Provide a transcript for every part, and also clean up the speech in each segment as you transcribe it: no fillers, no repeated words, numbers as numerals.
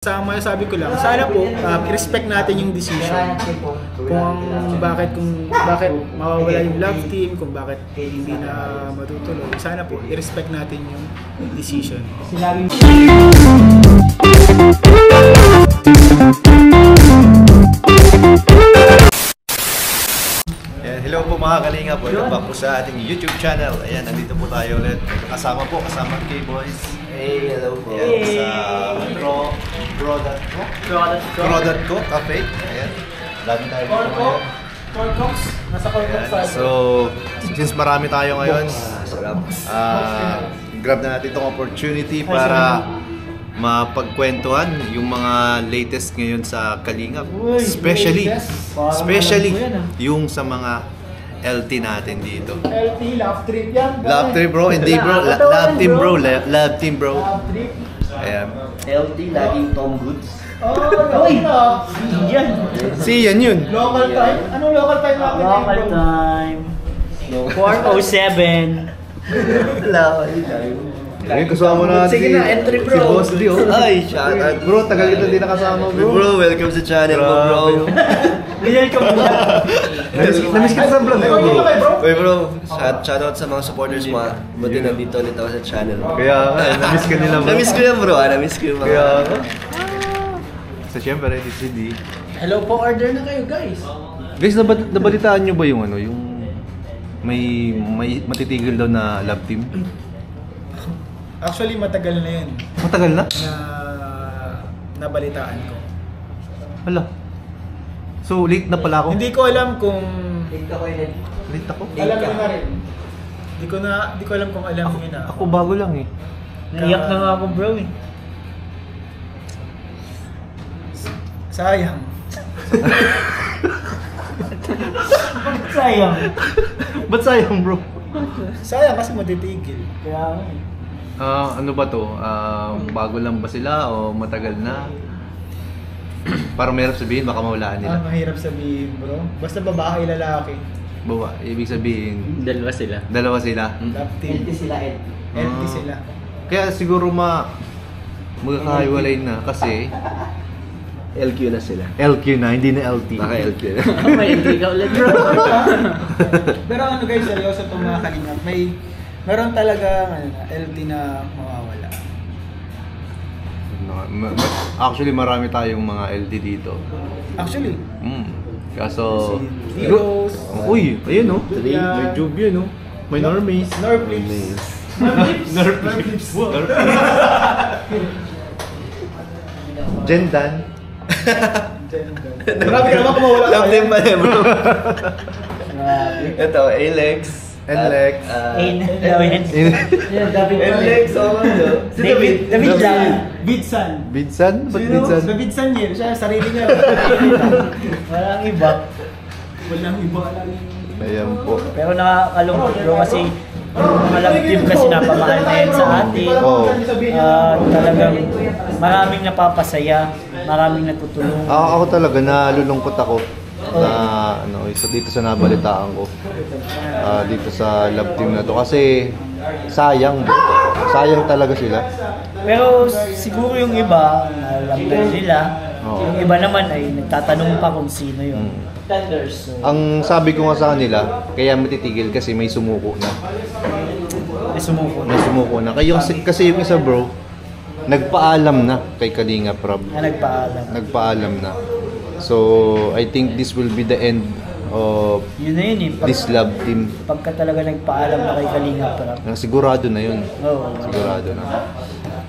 Sama, sabi ko lang, sana po i-respect natin yung decision kung bakit mawawala yung love team, kung bakit hindi na matutuloy. Sana po i-respect natin yung decision. Hello po mga kalinga po, welcome back po sa ating YouTube channel. Ayan, nandito po tayo ulit. Kasama ang K-Boys. Hey, hello po. Ayan, sa Bro.co Cafe. Ayan, dami tayo dito ngayon. Corcox, nasa Corcox tayo. So, since marami tayo ngayon, grab na natin itong opportunity para mapagkwentuhan yung mga latest ngayon sa Kalingap. Especially yung sa mga LT natin dito. LT, love trip yan. Love trip bro, hindi bro. Love team bro, love team bro. Ayan. LT, laging Tom Goods. Oh, uy! Yan. Si yan yun. Local time? Anong local time natin? Local time. 4:07. Local time. Ayun, kasama natin. Sige na, entry bro. Si Boss D, oh. Ay, shout out. Bro, tagal kita hindi nakasama bro. Bro, welcome sa channel mo bro. Welcome mo. Namiss kita sa vlog mo bro. Uy bro, shout out sa mga supporters mo. Buti nandito ulit ako sa channel mo. Kaya namiss ka nila bro. Namiss ko yan bro, namiss ko yung mga. Kaya so syempre, si D. Hello po, order na kayo guys. Guys, nabalitaan nyo ba yung ano, yung may matitigil daw na love team? Actually, matagal na yun Matagal na? na nabalitaan ko. Hala. So, late na pala ako. Hindi ko alam kung Late ako? alam nyo na rin. Hindi ko alam kung alam nyo na. Ako bago lang eh. Naiyak na nga ako bro eh. Sayang. Sayang. Ba't sayang bro? Sayang kasi matitigil. Kaya nga eh. Ano ba to? Bago lang ba sila o matagal na? Parang mahirap sabihin, baka mawalaan nila. Mahirap sabihin bro. Basta babae, lalaki. Bawa, ibig sabihin, Dalawa sila. dalawa sila. Love team. sila eh. LT sila. Kaya siguro magkakahiwalay na kasi LQ na sila. LQ na, hindi na LT. Baka LQ na. May LT ka ulit bro. Pero ano guys, seryoso itong mga kalingap. Meron talaga LT na mawawala. Actually, marami tayong mga LT dito. Actually, Kaso... Heroes. Uy, ayun oh. Yeah. May Jubia no. May Normies. Norflips. Norflips. Jendan. Grabe ka naman kung mawala Love tayo. team pa rin bro. Ito, Alex. Alex. Alex, si David. David lang. Bidsan. Bidsan? Ba't Sino? Bidsan? Sa Bidsan yun. Siya, sarili niya. Walang iba. Walang iba lang. Ayan po. Pero nakakalungkot bro kasi yung mga love team kasi napamahal na yan sa atin. Oo. Talagang maraming napapasaya, maraming natutulong. Ako talaga, nalulungkot ako na dito sa nabalitaan ko. Dito sa love team na to kasi sayang talaga sila. Pero siguro yung iba, alam na nila. Oo. Yung iba naman ay nagtatanong pa kung sino yung tenders. So, Ang sabi ko nga sa kanila, kaya matitigil kasi may sumuko na. may sumuko May sumuko na. Kasi yung isa bro, nagpaalam na kay Kalinga Prab. na nagpaalam. Nagpaalam na. So, I think this will be the end of Yun na yun eh. this love team. Pagka talaga nagpaalam na kay Kalinga Prab. Sigurado na yun. Oo. Sigurado na.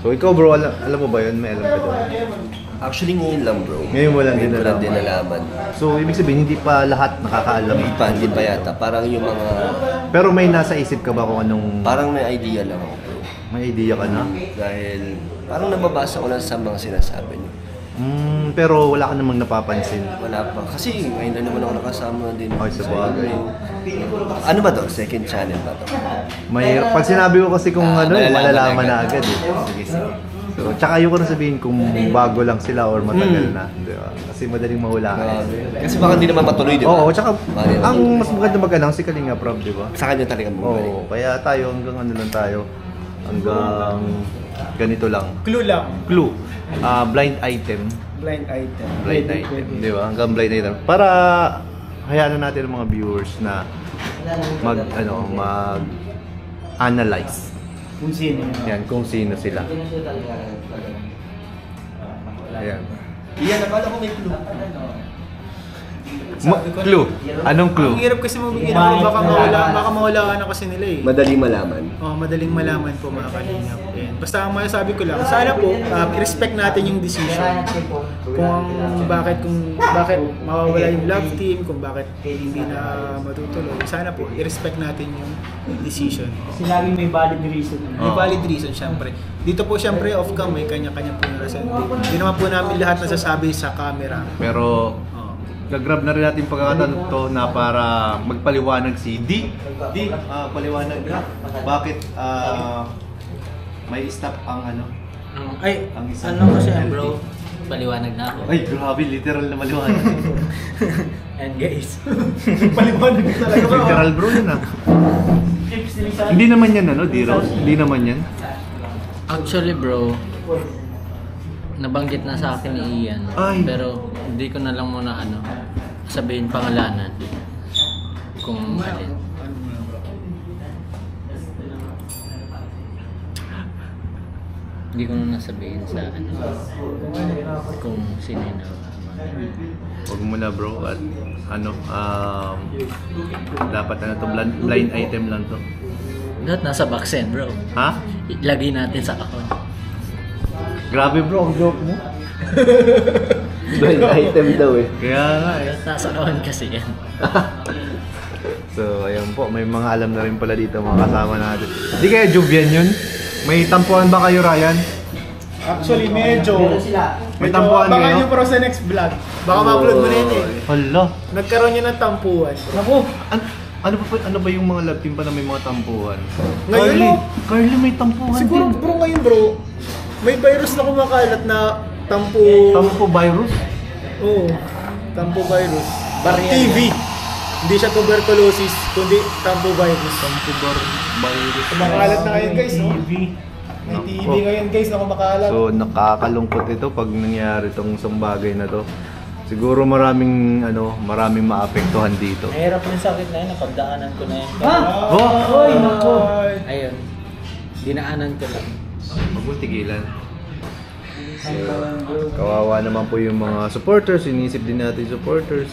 So, ikaw bro, alam mo ba yun? May alam ka doon? Actually, ngayon lang bro. Ngayon mo lang din Ngayon ko lang nalaman. din nalaman. So, ibig sabihin, hindi pa lahat nakakaalam. Hindi pa yata. Parang yung mga... Pero may nasa isip ka ba kung anong... Parang may idea lang ako bro. May idea ka na? Dahil parang nababasa ko lang sa mga sinasabi niyo. Pero wala ka namang napapansin. Wala pa. Kasi ngayon na naman ako nakasama din. Okay, sa bagay. Ano ba to? Second channel ba to? Pag sinabi ko kasi kung malalaman malalaman na agad. agad eh. Sige, sige. So, tsaka ayoko na sabihin kung bago lang sila or matagal na. Di ba? Kasi madaling mahulaan. Kasi baka hindi naman matuloy, di ba? Oo, tsaka ang mas maganda mag-announce si Kalinga Prab, di ba? Sa kanya talaga mo. Oo, kaya tayo hanggang ano lang tayo. Hanggang ganito lang. Clue lang. Clue. Blind item. Blind item. Blind item. Di ba? Hanggang blind item. Para hayaan na natin ang mga viewers na mag-analyze. Kung sino yun. Yan, kung sino sila. Ayan. Iyan, akala ko may clue. Clue. Anong clue? Ang hirap kasi mabigyan ako, baka mawala ka na kasi nila eh. Madaling malaman. Madaling malaman po mga kalingap. Ayan. Basta ang masasabi ko lang, sana po i-respect natin yung decision. Kung bakit mawawala yung love team, kung bakit hindi na matutuloy. Sana po i-respect natin yung decision. Kasi laging may valid reason. May valid reason syempre. Dito po syempre off cam, may kanya-kanya po yung reason. Hindi naman po namin lahat nasasabi sa camera. Pero gagrab na rin natin pagkakataon to na para magpaliwanag si D. Paliwanag na. Bakit may stop ang ano? Ang isang kasi bro, paliwanag na ako. Ay, grabe, literal na maliwanag. And guys, Paliwanag talaga bro. Literal bro yun ah. tips nila sa Hindi naman yan ano, D-Rose? Hindi naman yan. Actually bro, nabanggit na sa akin ni Ian. Ay. Pero hindi ko na lang muna sabihin pangalanan. Kung alin. Hindi ko na nasabihin sa kung sino yung Huwag mo na bro at dapat to blind item lang to. Lahat nasa boxen bro. Ha? Ilagay natin sa kahon. Grabe bro, ang joke mo. Blind item daw eh. Kaya nga eh. Lahat nasa kahon kasi yan. So, ayun po, may mga alam na rin pala dito mga kasama natin. Hindi kaya Juvian yun? May tampuhan ba kayo, Ryan? Actually medyo May tampuhan baka kayo? nyo pero sa next vlog. Baka ma-upload mo na yun eh. Hala. Nagkaroon yun ng tampuhan. Naku! Ano ba yung mga love team pa na may mga tampuhan? Ngayon Carly, mo. Carly may tampuhan Siguro din. bro ngayon bro, may virus na kumakalat na tampo. Tampo virus? Oo. Tampo virus. TB. Hindi siya tuberculosis, kundi tampo virus. Tampo virus. Kumakalat na ngayon guys, no? TV. May TB ngayon guys na kumakalat. So, nakakalungkot ito pag nangyari itong isang bagay na to. Siguro maraming maapektuhan dito. Mahirap yung sakit na yun, napagdaanan ko na yun. Oy, naku! Ayun, dinaanan ko lang. Huwag mo tigilan. So, kawawa naman po yung mga supporters, inisip din natin yung supporters.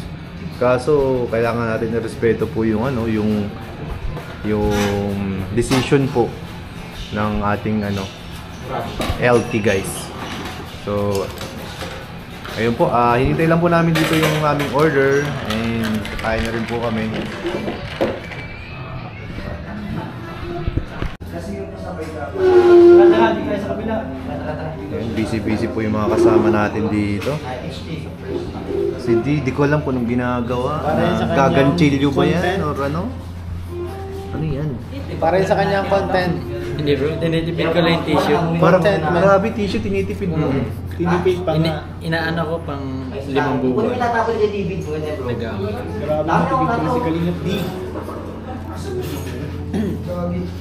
Kaso kailangan natin irespeto po yung yung decision po ng ating LT guys. So ayun po, hinintay lang po namin dito yung aming order and kakain na rin po kami. Tara, di kayo sa kabila. Ayun, busy po yung mga kasama natin dito. Si di ko alam kung anong ginagawa. Para yun sa kanyang Gaganchilyo ba yan? content. Or ano? Ano yan? Para yun sa kanyang content. Hindi bro, tinitipid ko lang yung tissue. Parang Content, man. grabe tissue tinitipid mo. Tinipid pa nga. Inaano ko pang 5 buwan. Nag-aamay. Grabe tinipid ko si Kalingap D.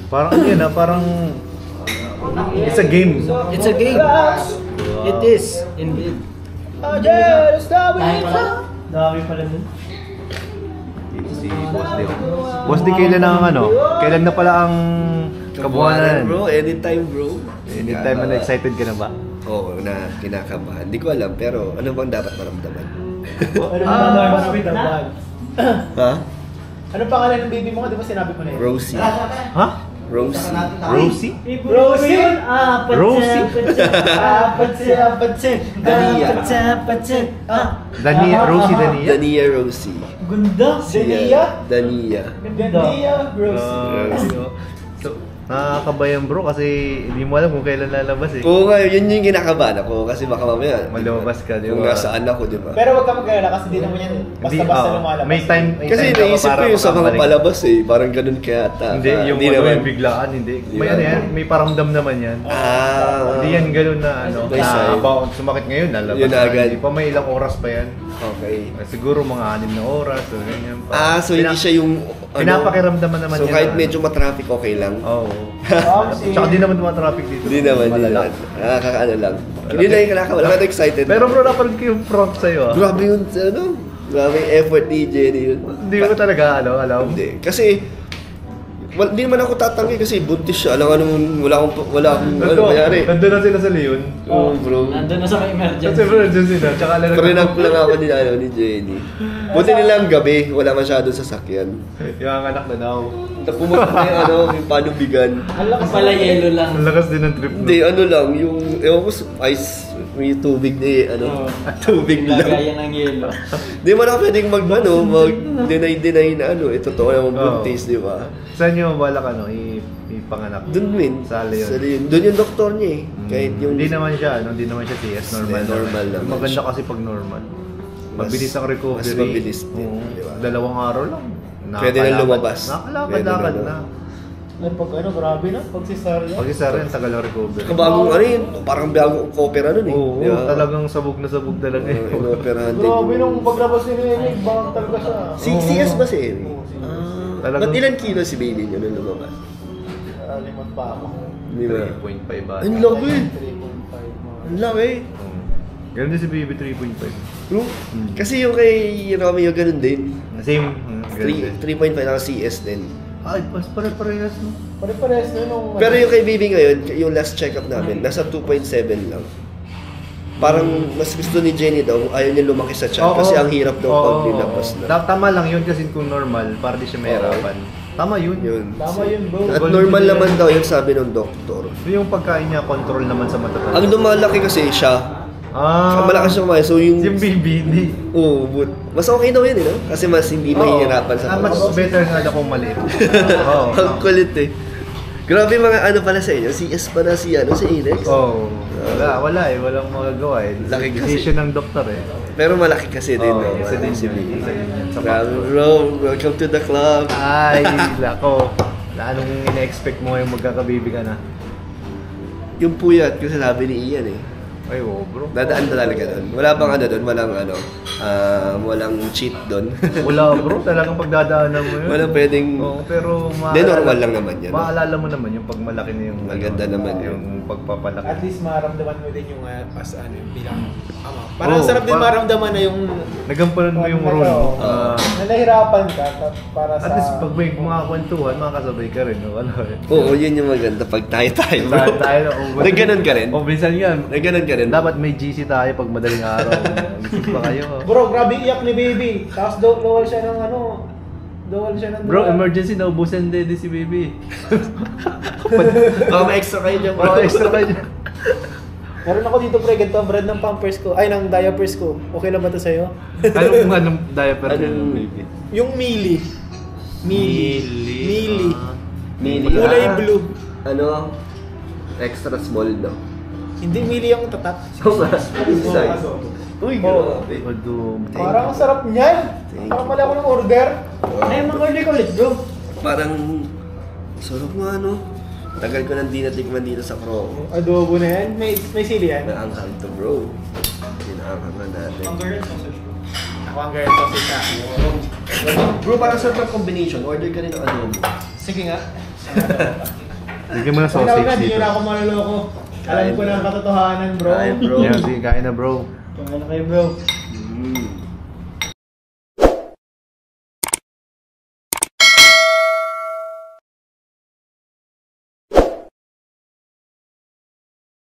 Parang ano yan parang it's a game. It's a game. It is, indeed. Dami pala dun. Dito si Boss D. Boss D, kailan kailan na pala ang kabuhanan? Bro, anytime bro. Anytime na excited ka na ba? Oo, na kinakabahan. Hindi ko alam, pero ano bang dapat maramdaman? Ha? Ano pangalan ng baby mo? Di ba sinabi ko na yun? Rosie. Ha? Rosie. Rosie? Rosie? Rosie? Rosie Dania? Dania Rosie. Ganda! Dania? Dania. Dania Rosie. So, nakakabayan bro kasi hindi mo alam kung kailan lalabas eh. Oo nga, yun yung kinakabahan ako kasi baka mamaya Malabas ka, di ba? kung nasaan ako, di ba? Pero wag ka mag-alala kasi di naman yan basta-basta lumalabas. May time Kasi ka ba naisip para ko yung sa mga makabalik? palabas eh, parang ganun kaya ata. Hindi, yung yung biglaan, hindi. Di May ba? yan, may paramdam naman yan. Hindi yan ganun na May sign. sumakit ngayon, lalabas Yun na. agad. Hindi pa may ilang oras pa yan. Okay. Siguro mga 6 na oras o ganyan pa. So hindi siya yung Pinapakiramdaman naman So yan kahit na- medyo matraffic, okay lang? Oo. Tsaka di naman traffic dito. Hindi naman, hindi naman. Nakakaano lang. Hindi na yung kinakawala ka excited. Pero bro, napanood ko yung prompt sa'yo ah. Grabe yun, ano? Grabe yung effort ni Jenny yun. Hindi ko talaga alam. Hindi. Kasi, hindi naman ako tatanggi kasi buntis siya. Alam nga naman, wala akong ano mayari. Nandun na sila sa Leon. Oo, bro. Nandun na sa may emergency. Kasi emergency na. Tsaka lang Parinag lang ako ni Jenny. Buti nilang gabi, wala masyadong sasakyan. yung anak na daw. Pumunta na yung panubigan. Ang lakas pala yelo lang. Ang lakas din ng trip no? Hindi, ano lang, yung, ewan ko, ice, may tubig na tubig lang. Lagayan ng yelo. Hindi mo na pwedeng mag-deny na totoo naman buntis, di ba? Saan nyo balak ipanganak? Doon win. Sa Leon. Doon yung doktor niya eh. Kahit yung... Hindi naman siya CS, normal. Hindi, normal lang. Maganda kasi pag normal. Mabilis ang recovery. Mas mabilis din, Oo. di ba? 2 araw lang. Pwede na lumabas. Nakakalakad na. Ay, pag grabe na, pag cesarean. Pag isa rin, tagal ang recovery. Kabagong yun, parang bagong opera nun eh. Oo, di ba? talagang sabog na sabog talaga eh. Inoperahan din. Grabe nung paglabas ni Eric, bakit talaga siya. CS ba si Eric? Talagang- Ba't ilan kilo si baby niyo nung lumabas? Limot pa ako. Di ba? 3.5 ba? Ang laki! 3.5 Ang laki! Ganun din si Baby 3.5. Bro, kasi yung kay Romeo ganun din. Same. ganun din. 3.5 na CS din. Ay, pas pare-parehas no? Pare-pares na nung... Pero yung kay Baby ngayon, yung last check-up namin, nasa 2.7 lang. Parang mas gusto ni Jenny daw, ayaw niya lumaki sa tiyan kasi ang hirap daw pag nilabas na. Tama lang yun kasi kung normal, para di siya mahirapan. Tama yun. Yun. Tama yun, bro. At normal naman daw yung sabi ng doktor. Yung pagkain niya, control naman sa matatanda. Ang lumalaki kasi siya, malakas siya kumain. So yung baby, hindi. Oo, but mas okay daw yun, no? Kasi mas hindi mahihirapan sa mas better nga daw kung maliit. Oo. Ang kulit eh. Grabe mga ano pala sa inyo, CS pa na si Alex. Oo. Wala eh, walang magagawa eh. Laki kasi. Decision ng doktor eh. Pero malaki kasi din, no? Isa din Si yun. Baby. Isa din yun sa Grabe, factor. bro. Welcome to the club. Ay, lako. Anong ina-expect mo ngayong magkakababy ka na? Yung puyat, kasi sabi ni Ian eh. Ay, bro. Dadaan na talaga doon. Wala bang ano doon? Walang cheat doon. Wala bro, talagang pagdadaanan mo yun. Walang pwedeng... Oo, pero Hindi, normal lang naman yan. Maalala mo naman yung pag malaki na yung... Maganda naman yun. Yung pagpapalaki. At least maramdaman mo din yung as bilang ama. Parang sarap din maramdaman na yung... Nagampanan mo yung role. na nahirapan ka para sa... At least pag may mga kwentuhan, makakasabay ka rin. No? Oo, yun yung maganda. Pag tayo bro. Nagganon ka rin? O, minsan yan. Nagganon ka rin? Dapat may GC tayo pag madaling araw. Gising pa kayo. Bro, grabe iyak ni baby. Tapos dawal siya ng dawal siya ng... Bro, emergency na ubusan din si baby. Baka may extra kayo dyan, bro. Extra kayo dyan. Meron ako dito pre, ganito ang brand ng pampers ko. Ay, ng diapers ko. Okay lang ba ito sa'yo? Anong diaper Anong- ng baby? Yung Mili. Mili. Mili. Kulay blue. Ano? Extra small, no? Hindi Mili yung tatak. So, size. Uy, grabe. Parang ang sarap niyan. Parang mali ako ng order. Ay, mag-order ko ulit, bro. Parang, sarap nga, no? Tagal ko nang di natikman dito sa Pro. Adobo na yan. May sili yan. Naanghang to, bro. Pinaanghang na natin. Ako ang girl sausage na. Bro, parang sarap ng combination. Order ka rin ng adobo. Sige nga. Bigyan mo ng Sausage sausage na, di dito. na ako maluloko. Alam ko na ang katotohanan, bro. Kain, bro. Yan, sige, kain na bro. Kaya na kayo, bro.